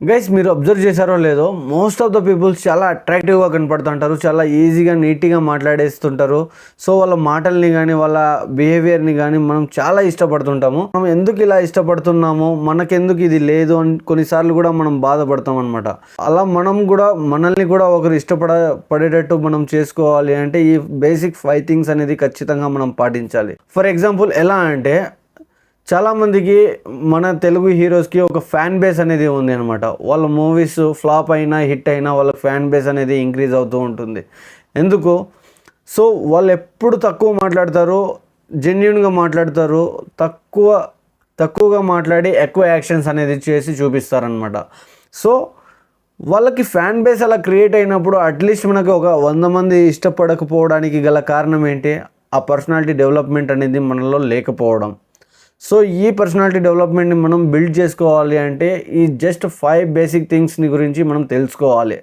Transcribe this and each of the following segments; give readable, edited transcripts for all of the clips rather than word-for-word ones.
Guys మీరు observe చేశారో లేదో, మోస్ట్ ఆఫ్ ద పీపుల్స్ చాలా అట్రాక్టివ్గా కనపడుతుంటారు, చాలా ఈజీగా నీట్గా మాట్లాడేస్తుంటారు. సో వాళ్ళ మాటల్ని కానీ వాళ్ళ బిహేవియర్ని కానీ మనం చాలా ఇష్టపడుతుంటాము. మనం ఎందుకు ఇలా ఇష్టపడుతున్నాము, మనకెందుకు ఇది లేదు అని కొన్నిసార్లు కూడా మనం బాధపడతాం అనమాట. అలా మనం కూడా మనల్ని కూడా ఒకరు పడేటట్టు మనం చేసుకోవాలి అంటే ఈ బేసిక్ 5 థింగ్స్ అనేది ఖచ్చితంగా మనం పాటించాలి. ఫర్ ఎగ్జాంపుల్ ఎలా అంటే, చాలామందికి మన తెలుగు హీరోస్కి ఒక ఫ్యాన్ బేస్ అనేది ఉంది అనమాట. వాళ్ళ మూవీస్ ఫ్లాప్ అయినా హిట్ అయినా వాళ్ళ ఫ్యాన్ బేస్ అనేది ఇంక్రీజ్ అవుతూ ఉంటుంది. ఎందుకు? సో వాళ్ళు ఎప్పుడు తక్కువ మాట్లాడతారు, జెన్యున్గా మాట్లాడతారు, తక్కువగా మాట్లాడి ఎక్కువ యాక్షన్స్ అనేది చేసి చూపిస్తారనమాట. సో వాళ్ళకి ఫ్యాన్ బేస్ అలా క్రియేట్ అయినప్పుడు అట్లీస్ట్ మనకు ఒక 100 మంది ఇష్టపడకపోవడానికి గల కారణం ఏంటి? ఆ పర్సనాలిటీ డెవలప్మెంట్ అనేది మనలో లేకపోవడం. సో ఈ పర్సనాలిటీ డెవలప్మెంట్ని మనం బిల్డ్ చేసుకోవాలి అంటే ఈ జస్ట్ 5 బేసిక్ థింగ్స్ని గురించి మనం తెలుసుకోవాలి.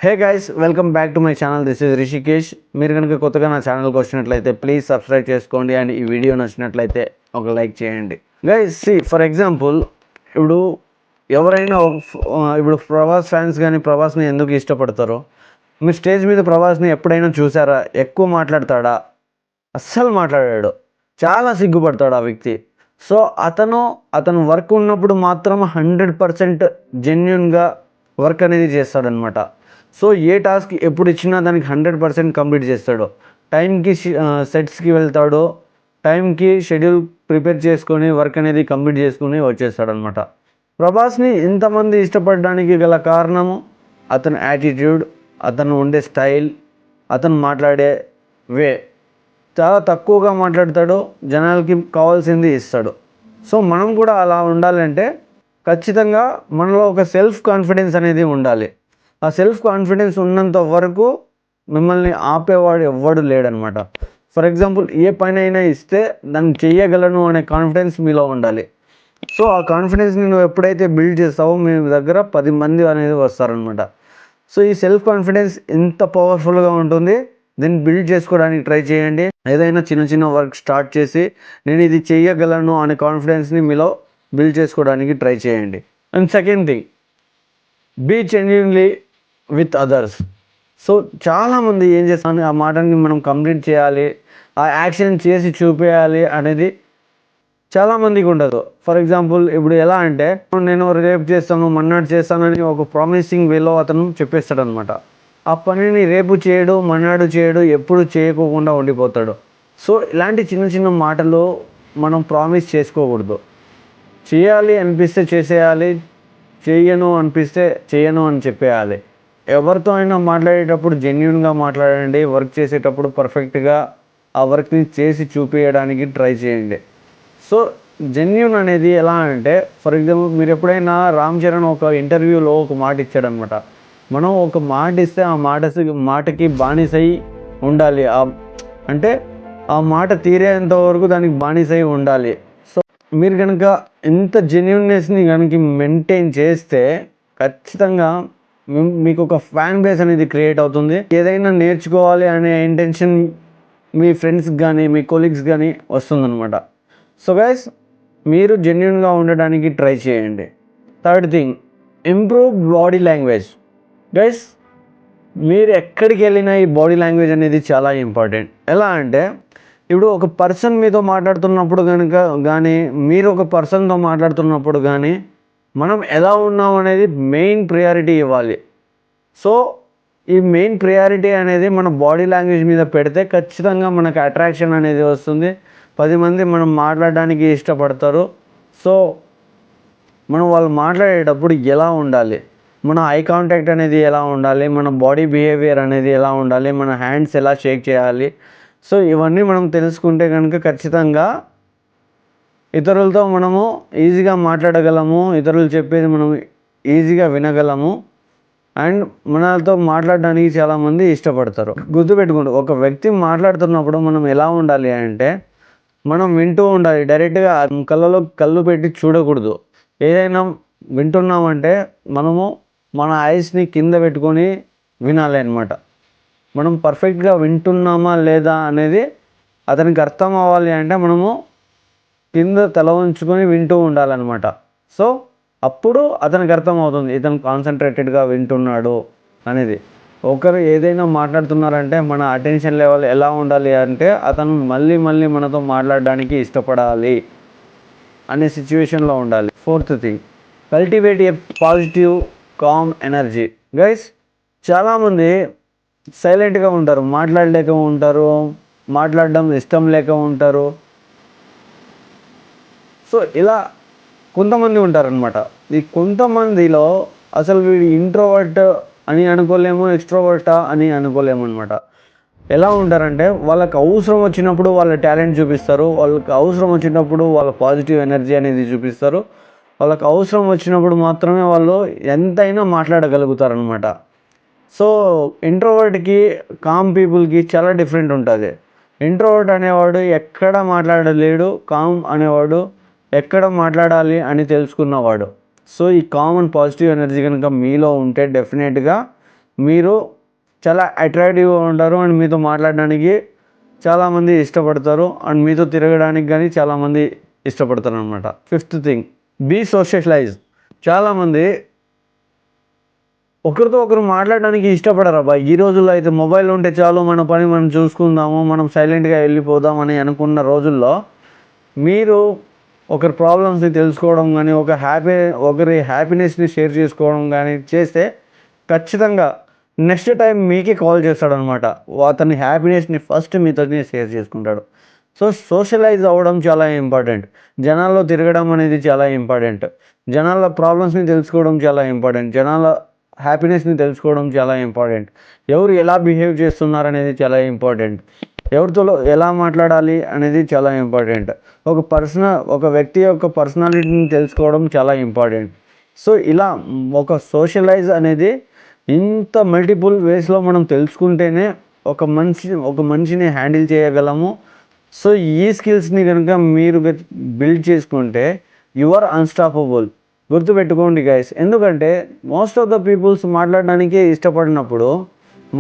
Hey guys, welcome back to my channel. This is Rishikesh. మీరు కనుక కొత్తగా నా ఛానల్కి వచ్చినట్లయితే ప్లీజ్ సబ్స్క్రైబ్ చేసుకోండి అండ్ ఈ వీడియో నచ్చినట్లయితే ఒక లైక్ చేయండి. గైస్ ఫర్ ఎగ్జాంపుల్, ఇప్పుడు ఎవరైనా ఇప్పుడు ప్రభాస్ ఫ్యాన్స్ కానీ ప్రభాస్ని ఎందుకు ఇష్టపడతారో, మీరు స్టేజ్ మీద ప్రభాస్ని ఎప్పుడైనా చూసారా? ఎక్కువ మాట్లాడతాడా? అస్సలు మాట్లాడాడు. చాలా సిగ్గుపడతాడు ఆ వ్యక్తి. సో అతను వర్క్ ఉన్నప్పుడు మాత్రం 100% జెన్యున్గా వర్క్ అనేది చేస్తాడనమాట. సో ఏ టాస్క్ ఎప్పుడు ఇచ్చినా దానికి 100% కంప్లీట్ చేస్తాడు. టైంకి సెట్స్కి వెళ్తాడు, టైంకి షెడ్యూల్ ప్రిపేర్ చేసుకొని వర్క్ అనేది కంప్లీట్ చేసుకుని వచ్చేస్తాడనమాట. ప్రభాస్ని ఇంతమంది ఇష్టపడడానికి గల కారణము అతని యాటిట్యూడ్, అతను ఉండే స్టైల్, అతను మాట్లాడే వే. చాలా తక్కువగా మాట్లాడతాడు, జనాలకి కావాల్సింది ఇస్తాడు. సో మనం కూడా అలా ఉండాలంటే ఖచ్చితంగా మనలో ఒక సెల్ఫ్ కాన్ఫిడెన్స్ అనేది ఉండాలి. ఆ సెల్ఫ్ కాన్ఫిడెన్స్ ఉన్నంత వరకు మిమ్మల్ని ఆపేవాడు ఎవ్వడు లేడనమాట. ఫర్ ఎగ్జాంపుల్, ఏ పని అయినా ఇస్తే దాన్ని చెయ్యగలను అనే కాన్ఫిడెన్స్ మీలో ఉండాలి. సో ఆ కాన్ఫిడెన్స్ని నువ్వు ఎప్పుడైతే బిల్డ్ చేస్తావో మీ దగ్గర 10 మంది అనేది వస్తారనమాట. సో ఈ సెల్ఫ్ కాన్ఫిడెన్స్ ఎంత పవర్ఫుల్గా ఉంటుంది, దీన్ని బిల్డ్ చేసుకోవడానికి ట్రై చేయండి. ఏదైనా చిన్న వర్క్ స్టార్ట్ చేసి నేను ఇది చేయగలను అనే కాన్ఫిడెన్స్ని మీలో బిల్డ్ చేసుకోవడానికి ట్రై చేయండి. And second thing, be genuinely with others. So చాలామంది ఏం చేస్తాను, ఆ మాటని మనం కంప్లీట్ చేయాలి, ఆ యాక్షన్ చేసి చూపేయాలి అనేది చాలామందికి ఉండదు. ఫర్ ఎగ్జాంపుల్, ఇప్పుడు ఎలా అంటే, నేను రేపు చేస్తాను మన్నాడు చేస్తానని ఒక ప్రామిసింగ్ వేలో అతను చెప్పేస్తాడనమాట. ఆ పనిని రేపు చేయడు, మన్నాడు చేయడు, ఎప్పుడు చేయకోకుండా ఉండిపోతాడు. సో ఇలాంటి చిన్న మాటలు మనం ప్రామిస్ చేసుకోకూడదు. చేయాలి అనిపిస్తే చేసేయాలి, చేయను అనిపిస్తే చేయను అని చెప్పేయాలి. ఎవరితో అయినా మాట్లాడేటప్పుడు జెన్యున్గా మాట్లాడండి. వర్క్ చేసేటప్పుడు పర్ఫెక్ట్గా ఆ వర్క్ని చేసి చూపించడానికి ట్రై చేయండి. సో జెన్యూన్ అనేది ఎలా అంటే, ఫర్ ఎగ్జాంపుల్, మీరు ఎప్పుడైనా రామ్ చరణ్ ఒక ఇంటర్వ్యూలో ఒక మాట ఇచ్చాడనమాట. మనం ఒక మాట ఇస్తే ఆ మాటకి బానిసై ఉండాలి. అంటే ఆ మాట తీరేంత వరకు దానికి బానిసై ఉండాలి. సో మీరు కనుక ఇంత జెన్యూన్నెస్ని కనుక మెయింటైన్ చేస్తే ఖచ్చితంగా మీకు ఒక ఫ్యాన్ బేస్ అనేది క్రియేట్ అవుతుంది. ఏదైనా నేర్చుకోవాలి అనే ఇంటెన్షన్ మీ ఫ్రెండ్స్కి కానీ మీ కొలీగ్స్ కానీ వస్తుందన్నమాట. సో గైస్, మీరు జెన్యున్గా ఉండడానికి ట్రై చేయండి. Third thing, improve body language. Guys, మీరు ఎక్కడికి వెళ్ళినా ఈ బాడీ లాంగ్వేజ్ అనేది చాలా ఇంపార్టెంట్. ఎలా అంటే, ఇప్పుడు ఒక పర్సన్ మీతో మాట్లాడుతున్నప్పుడు మీరు ఒక పర్సన్తో మాట్లాడుతున్నప్పుడు కానీ మనం ఎలా ఉన్నాం అనేది మెయిన్ ప్రియారిటీ ఇవ్వాలి. సో ఈ మెయిన్ ప్రియారిటీ అనేది మన బాడీ లాంగ్వేజ్ మీద పెడితే ఖచ్చితంగా మనకు అట్రాక్షన్ అనేది వస్తుంది. 10 మంది మనం మాట్లాడడానికి ఇష్టపడతారు. సో మనం వాళ్ళు మాట్లాడేటప్పుడు ఎలా ఉండాలి, మన ఐ కాంటాక్ట్ అనేది ఎలా ఉండాలి, మన బాడీ బిహేవియర్ అనేది ఎలా ఉండాలి, మన హ్యాండ్స్ ఎలా షేక్ చేయాలి. సో ఇవన్నీ మనం తెలుసుకుంటే కనుక ఖచ్చితంగా ఇతరులతో మనము ఈజీగా మాట్లాడగలము, ఇతరులు చెప్పేది మనం ఈజీగా వినగలము, అండ్ మనతో మాట్లాడడానికి చాలామంది ఇష్టపడతారు. గుర్తుపెట్టుకోండి, ఒక వ్యక్తి మాట్లాడుతున్నప్పుడు మనం ఎలా ఉండాలి అంటే, మనం వింటూ ఉండాలి. డైరెక్ట్గా కళ్ళలో కళ్ళు పెట్టి చూడకూడదు. ఏదైనా వింటున్నామంటే మనము మన ఐస్ని కింద పెట్టుకొని వినాలి అనమాట. మనం పర్ఫెక్ట్గా వింటున్నామా లేదా అనేది అతనికి అర్థం అవ్వాలి అంటే మనము కింద తల ఉంచుకొని వింటూ ఉండాలన్నమాట. సో అప్పుడు అతనికి అర్థమవుతుంది ఇతను కాన్సన్ట్రేటెడ్గా వింటున్నాడు అనేది. ఒకరు ఏదైనా మాట్లాడుతున్నారంటే మన అటెన్షన్ లెవెల్ ఎలా ఉండాలి అంటే అతను మళ్ళీ మళ్ళీ మనతో మాట్లాడడానికి ఇష్టపడాలి అనే సిచ్యువేషన్లో ఉండాలి. ఫోర్త్ థింగ్, కల్టివేట్ ఏ పాజిటివ్ కామ్ ఎనర్జీ. గైస్, చాలామంది సైలెంట్గా ఉంటారు, మాట్లాడలేక ఉంటారు, మాట్లాడడం ఇష్టం లేక ఉంటారు. సో ఇలా కొంతమంది ఉంటారనమాట. ఈ కొంతమందిలో అసలు వీడు ఇంట్రోవర్ట్ అని అనుకోలేము, ఎక్స్ట్రోవర్టా అని అనుకోలేము అనమాట. ఎలా ఉంటారంటే వాళ్ళకి అవసరం వచ్చినప్పుడు వాళ్ళ టాలెంట్ చూపిస్తారు, వాళ్ళకి అవసరం వచ్చినప్పుడు వాళ్ళ పాజిటివ్ ఎనర్జీ అనేది చూపిస్తారు, వాళ్ళకి అవసరం వచ్చినప్పుడు మాత్రమే వాళ్ళు ఎంతైనా మాట్లాడగలుగుతారనమాట. సో ఇంట్రోవర్ట్కి కామ్ పీపుల్కి చాలా డిఫరెంట్ ఉంటుంది. ఇంట్రోవర్ట్ అనేవాడు ఎక్కడ మాట్లాడలేడు, కామ్ అనేవాడు ఎక్కడ మాట్లాడాలి అని తెలుసుకున్నవాడు. సో ఈ కామన్ పాజిటివ్ ఎనర్జీ కనుక మీలో ఉంటే డెఫినెట్గా మీరు చాలా అట్రాక్టివ్గా ఉంటారు అండ్ మీతో మాట్లాడడానికి చాలామంది ఇష్టపడతారు అండ్ మీతో తిరగడానికి కానీ చాలామంది ఇష్టపడతారు అనమాట. Fifth thing, be socialise. చాలామంది ఒకరితో ఒకరు మాట్లాడడానికి ఇష్టపడరు. అబ్బాయి ఈ రోజుల్లో అయితే మొబైల్ ఉంటే చాలు, మన పని మనం చూసుకుందాము, మనం సైలెంట్గా వెళ్ళిపోదాం అని అనుకున్న రోజుల్లో మీరు ఒకరి ప్రాబ్లమ్స్ని తెలుసుకోవడం కానీ ఒకరి హ్యాపీనెస్ని షేర్ చేసుకోవడం కానీ చేస్తే ఖచ్చితంగా నెక్స్ట్ టైం మీకే కాల్ చేస్తాడనమాట. అతని హ్యాపీనెస్ని ఫస్ట్ మీతోనే షేర్ చేసుకుంటాడు. సో సోషలైజ్ అవ్వడం చాలా ఇంపార్టెంట్. జనాల్లో తిరగడం అనేది చాలా ఇంపార్టెంట్. జనాల ప్రాబ్లమ్స్ని తెలుసుకోవడం చాలా ఇంపార్టెంట్. జనాల హ్యాపీనెస్ని తెలుసుకోవడం చాలా ఇంపార్టెంట్. ఎవరు ఎలా బిహేవ్ చేస్తున్నారు అనేది చాలా ఇంపార్టెంట్. ఎవరితో ఎలా మాట్లాడాలి అనేది చాలా ఇంపార్టెంట్. ఒక వ్యక్తి యొక్క పర్సనాలిటీని తెలుసుకోవడం చాలా ఇంపార్టెంట్. సో ఇలా ఒక సోషలైజ్ అనేది ఇంత మల్టిపుల్ వేస్లో మనం తెలుసుకుంటేనే ఒక మనిషిని హ్యాండిల్ చేయగలము. సో ఈ స్కిల్స్ని కనుక మీరు బిల్డ్ చేసుకుంటే యు ఆర్ అన్స్టాపబుల్. గుర్తుపెట్టుకోండి గైస్. ఎందుకంటే మోస్ట్ ఆఫ్ ద పీపుల్స్ మాట్లాడడానికే ఇష్టపడినప్పుడు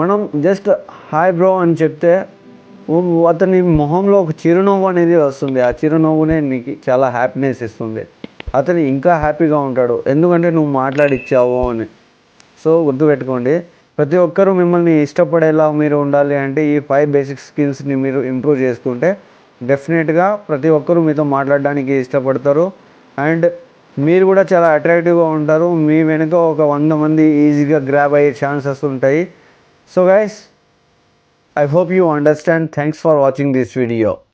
మనం జస్ట్ హాయ్ బ్రో అని చెప్తే అతని మొహంలో ఒక చిరునవ్వు అనేది వస్తుంది. ఆ చిరునవ్వునే నీకు చాలా హ్యాపీనెస్ ఇస్తుంది. అతను ఇంకా హ్యాపీగా ఉంటాడు ఎందుకంటే నువ్వు మాట్లాడిచ్చావు అని. సో గుర్తుపెట్టుకోండి, ప్రతి ఒక్కరూ మిమ్మల్ని ఇష్టపడేలా మీరు ఉండాలి అంటే ఈ 5 బేసిక్ స్కిల్స్ని మీరు ఇంప్రూవ్ చేసుకుంటే డెఫినెట్గా ప్రతి ఒక్కరూ మీతో మాట్లాడడానికి ఇష్టపడతారు అండ్ మీరు కూడా చాలా అట్రాక్టివ్గా ఉంటారు. మీ వెనుక ఒక 100 మంది ఈజీగా గ్రాబ్ అయ్యే ఛాన్సెస్ ఉంటాయి. So guys, I hope you understand. Thanks for watching this video.